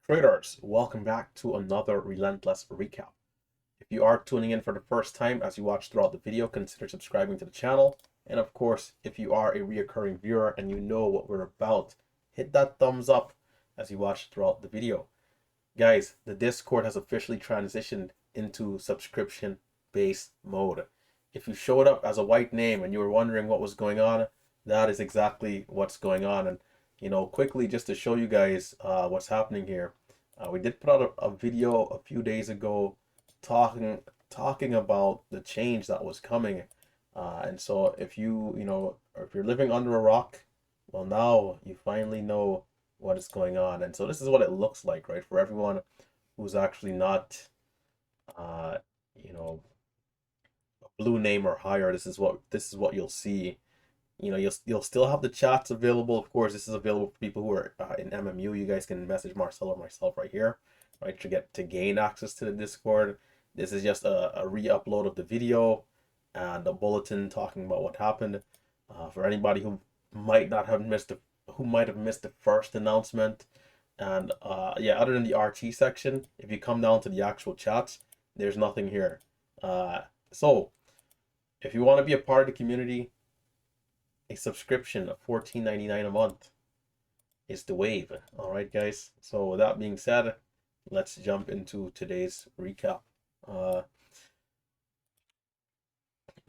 Traders, welcome back to another Relentless recap. If you are tuning in for the first time as you watch throughout the video, consider subscribing to the channel. And of course, if you are a reoccurring viewer and you know what we're about, hit that thumbs up as you watch throughout the video. Guys, the Discord has officially transitioned into subscription-based mode. If you showed up as a white name and you were wondering what was going on, that is exactly what's going on. And quickly just to show you guys what's happening here, we did put out a video a few days ago talking about the change that was coming. And so if or if you're living under a rock, well, now you finally know what is going on. And so this is what it looks like, right? For everyone who's actually not, uh, you know, a blue name or higher, this is what you'll see. You'll still have the chats available. Of course, this is available for people who are in MMU. You guys can message Marcel or myself right here, right, to gain access to the Discord. This is just a re-upload of the video and a bulletin talking about what happened. For anybody who might not have missed the who might have missed the first announcement. And yeah, other than the RT section, if you come down to the actual chats, there's nothing here. So if you want to be a part of the community, a subscription of $14.99 a month is the wave. All right, guys. So with that being said, let's jump into today's recap.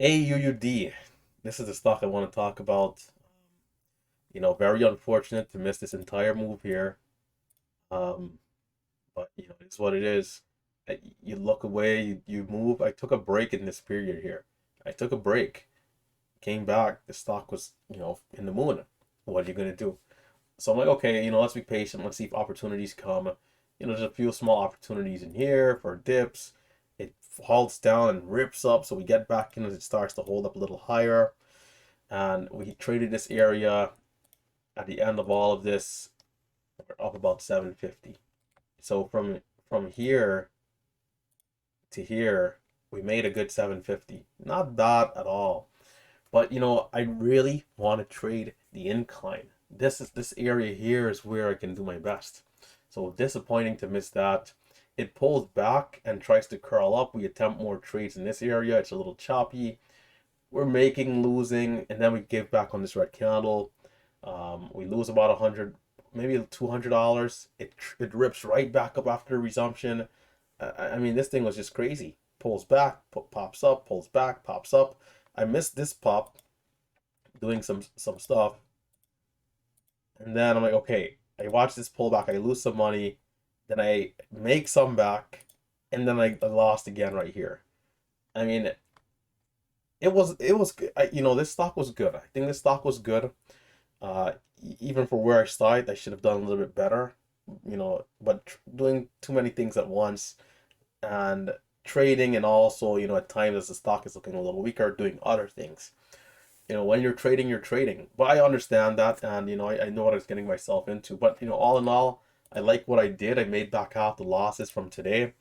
AUUD. This is the stock I want to talk about. Very unfortunate to miss this entire move here. But it's what it is. You look away, you move. I took a break in this period here. I took a break, came back. The stock was, in the moon. What are you gonna do? So I'm like, okay, let's be patient. Let's see if opportunities come. There's a few small opportunities in here for dips. It halts down and rips up, so we get back in as it starts to hold up a little higher. And we traded this area at the end of all of this. We're up about 750. So from here to here, we made a good 750. Not bad at all. But I really want to trade the incline. This area here is where I can do my best. So disappointing to miss that. It pulls back and tries to curl up. We attempt more trades in this area. It's a little choppy. We're making, losing, and then we give back on this red candle. We lose about 100, maybe $200. It rips right back up after resumption. I mean, this thing was just crazy. Pulls back, pops up, pulls back, pops up. I missed this pop, doing some stuff, and then I'm like, okay, I watch this pullback, I lose some money, then I make some back, and then I lost again right here. I mean, it was this stock was good. I think this stock was good. Uh, Even for where I started, I should have done a little bit better. But doing too many things at once and trading, and also at times as the stock is looking a little weaker, doing other things. When you're trading, you're trading. But I understand that, and I know what I was getting myself into. But all in all, I like what I did. I made back half the losses from today.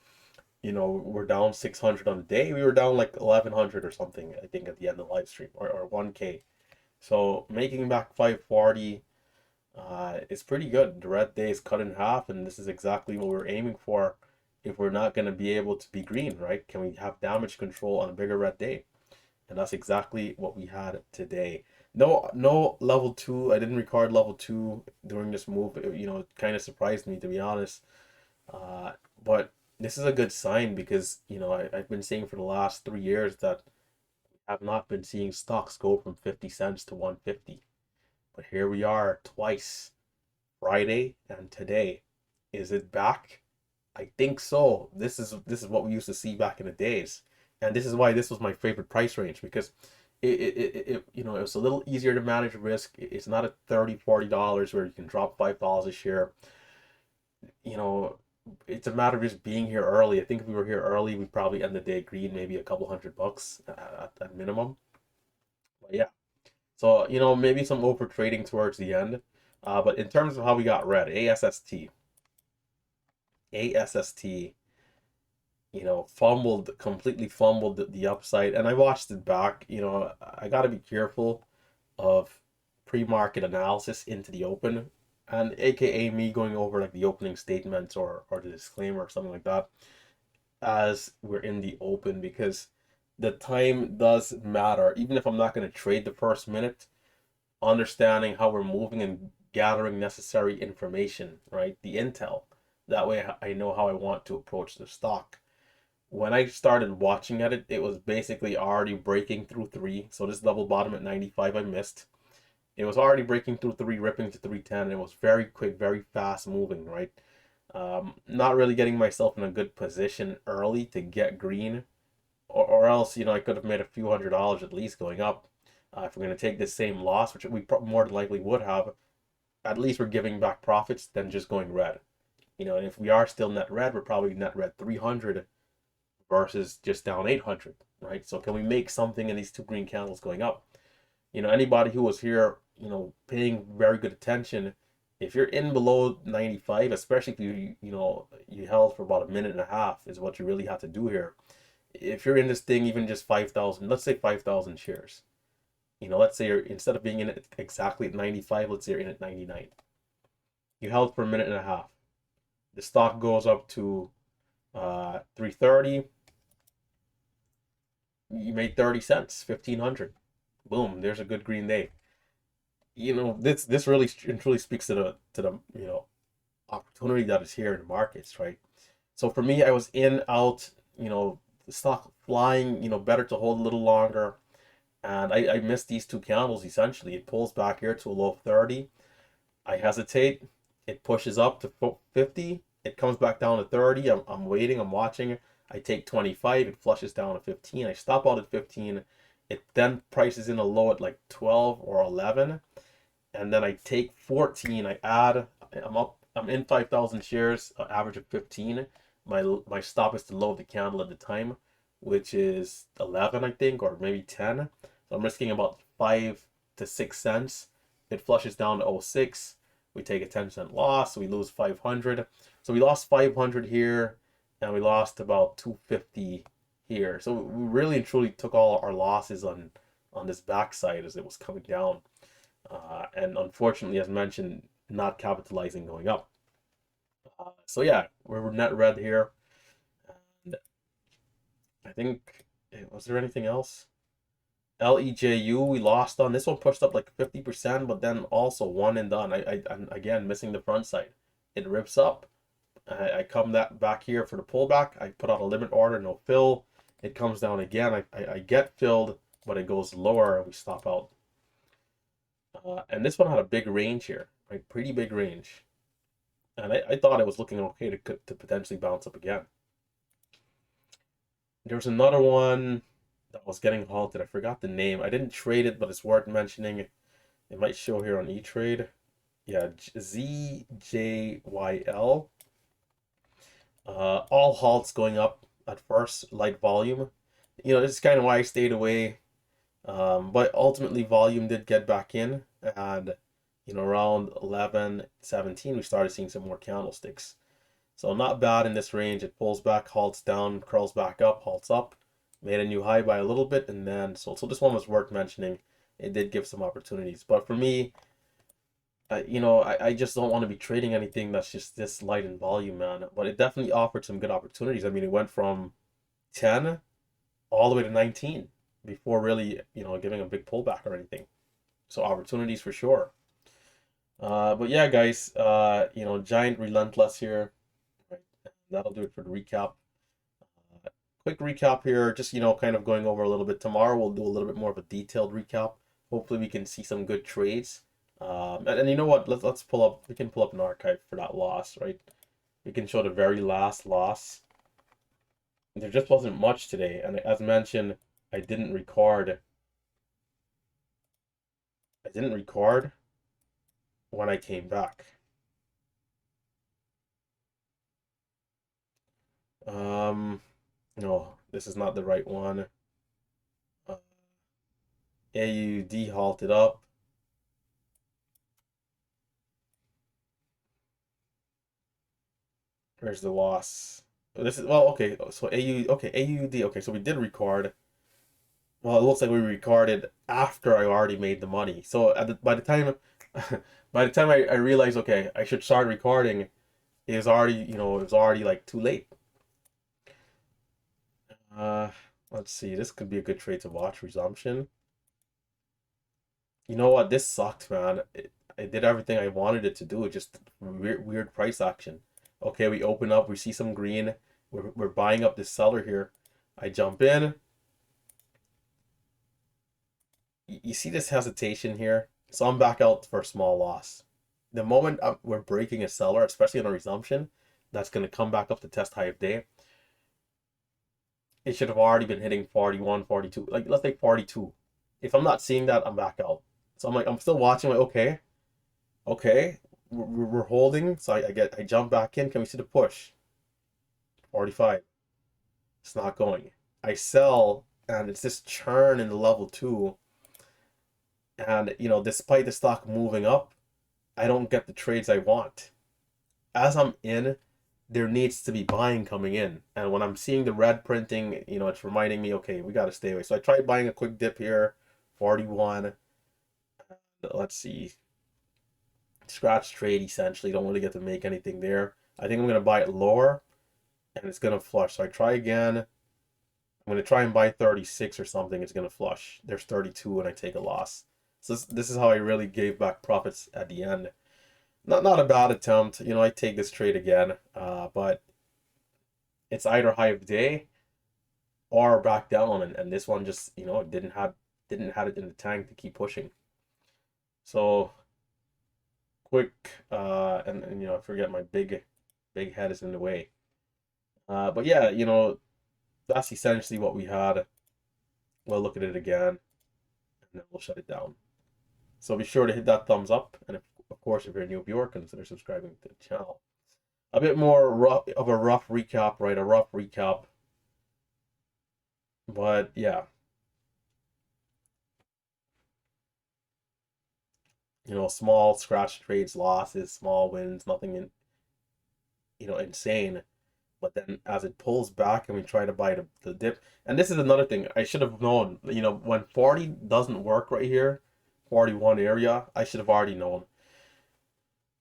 We're down 600 on the day. We were down like 1100 or something, I think, at the end of the live stream, or 1K. So making back 540 is pretty good. The red day is cut in half, and this is exactly what we're aiming for if we're not going to be able to be green, right? Can we have damage control on a bigger red day? And that's exactly what we had today. No level 2. I didn't record level 2 during this move. It kind of surprised me, to be honest. But this is a good sign because, I've been saying for the last 3 years that I've not been seeing stocks go from 50 cents to 150. But here we are twice, Friday and today. Is it back? I think so. This is what we used to see back in the days. And this is why this was my favorite price range, because it was a little easier to manage risk. It's not at $30-$40 where you can drop $5 a share. It's a matter of just being here early. I think if we were here early, we'd probably end the day green, maybe a couple $100 at minimum. But yeah, so maybe some over trading towards the end. But in terms of how we got red, ASST, completely fumbled the upside. And I watched it back. I got to be careful of pre-market analysis into the open. and AKA me going over like the opening statements or the disclaimer or something like that as we're in the open, because the time does matter. Even if I'm not going to trade the first minute, understanding how we're moving and gathering necessary information, right? The intel. That way I know how I want to approach the stock. When I started watching at it, it was basically already breaking through three. So this double bottom at 95 I missed. It was already breaking through three, ripping to 310. It was very quick, very fast moving, right? Not really getting myself in a good position early to get green, or else, I could have made a few $100s at least going up. If we're going to take this same loss, which we more than likely would have, at least we're giving back profits than just going red. And if we are still net red, we're probably net red 300 versus just down 800, right? So can we make something in these two green candles going up? Anybody who was here, paying very good attention, if you're in below 95, especially if you held for about a minute and a half, is what you really have to do here. If you're in this thing, even just 5,000, let's say 5,000 shares, let's say you're, instead of being in it exactly at 95, let's say you're in at 99. You held for a minute and a half. The stock goes up to 330. You made 30 cents, 1,500. Boom, there's a good green day. This really and truly speaks to the opportunity that is here in the markets, right? So for me, I was in, out, the stock flying, better to hold a little longer. And I missed these two candles essentially. It pulls back here to a low of 30. I hesitate. It pushes up to 50. It comes back down to 30. I'm waiting. I'm watching. I take 25. It flushes down to 15. I stop out at 15. It then prices in a low at like 12 or 11. And then I take 14. I add. I'm up. I'm in 5,000 shares, average of 15. My stop is the low of the candle at the time, which is 11, I think, or maybe 10. So I'm risking about 5 to 6 cents. It flushes down to 06. We take a 10-cent loss. So we lose 500. So we lost 500 here, and we lost about 250 here. So we really and truly took all our losses on this backside as it was coming down. And unfortunately, as mentioned, not capitalizing going up. So yeah, we're net red here. And I think, was there anything else? LEJU, we lost on this one, pushed up like 50%, but then also one and done. I'm again missing the front side. It rips up. I come back here for the pullback. I put out a limit order, no fill. It comes down again. I get filled, but it goes lower and we stop out. And this one had a big range here, right? Pretty big range. And I thought it was looking okay to potentially bounce up again. There was another one that was getting halted. I forgot the name. I didn't trade it, but it's worth mentioning. It might show here on E-Trade. Yeah, ZJYL. All halts going up at first, light volume. This is kind of why I stayed away. But ultimately, volume did get back in. And, around 11:17, we started seeing some more candlesticks. So not bad in this range. It pulls back, halts down, curls back up, halts up. Made a new high by a little bit, and then so this one was worth mentioning. It did give some opportunities, but for me, I just don't want to be trading anything that's just this light in volume, man. But it definitely offered some good opportunities. I mean, it went from 10 all the way to 19 before really, giving a big pullback or anything. So opportunities for sure. But yeah, guys, giant relentless here. Right. That'll do it for the recap. Quick recap here, just kind of going over a little bit. Tomorrow we'll do a little bit more of a detailed recap. Hopefully we can see some good trades. And you know what? Let's pull up. We can pull up an archive for that loss, right? We can show the very last loss. There just wasn't much today, and as mentioned, I didn't record. I didn't record when I came back. No, this is not the right one. AUD halted up. Where's the loss? This is, well, okay, so AUD, okay, so we did record. Well, it looks like we recorded after I already made the money. So by the time By the time I realized, okay, I should start recording, it was already, it was already like too late. Uh, let's see. This could be a good trade to watch. Resumption. You know what? This sucked, man. It did everything I wanted it to do. It just weird price action. Okay, we open up. We see some green. We're buying up this seller here. I jump in. You see this hesitation here? So I'm back out for a small loss. The moment we're breaking a seller, especially on a resumption, that's going to come back up to test high of day. It should have already been hitting 41, 42. Like, let's say 42. If I'm not seeing that, I'm back out. So I'm like, I'm still watching, like, okay, okay, we're holding. So I jump back in. Can we see the push? 45. It's not going. I sell, and it's this churn in the level two. And, despite the stock moving up, I don't get the trades I want. As I'm in, there needs to be buying coming in. And when I'm seeing the red printing, it's reminding me, okay, we got to stay away. So I tried buying a quick dip here, 41. Let's see. Scratch trade essentially. Don't really get to make anything there. I think I'm going to buy it lower and it's going to flush. So I try again. I'm going to try and buy 36 or something. It's going to flush. There's 32 and I take a loss. So this is how I really gave back profits at the end. Not a bad attempt. I take this trade again, but it's either high of day or back down, and this one just didn't have it in the tank to keep pushing. So quick, and I forget my big head is in the way. But yeah, that's essentially what we had. We'll look at it again, and then we'll shut it down. So be sure to hit that thumbs up, and of course, if you're a new viewer, consider subscribing to the channel. A bit more of a rough recap, right? A rough recap. But yeah, small scratch trades, losses, small wins, nothing insane. But then as it pulls back and we try to buy the dip, and this is another thing I should have known. When 40 doesn't work right here, 41 area, I should have already known.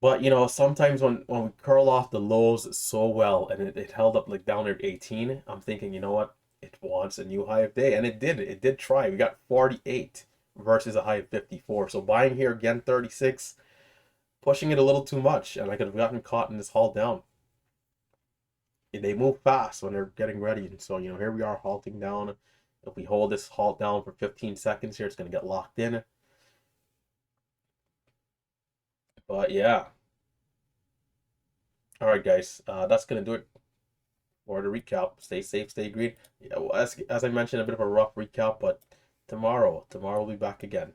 But sometimes when we curl off the lows so well and it held up like down at 18, I'm thinking, you know what? It wants a new high of day. And it did. It did try. We got 48 versus a high of 54. So buying here again, 36, pushing it a little too much. And I could have gotten caught in this haul down. And they move fast when they're getting ready. And so, here we are halting down. If we hold this halt down for 15 seconds here, it's going to get locked in. But yeah. All right, guys. That's going to do it for the recap. Stay safe, stay green. Yeah, well, as I mentioned, a bit of a rough recap, but tomorrow we'll be back again.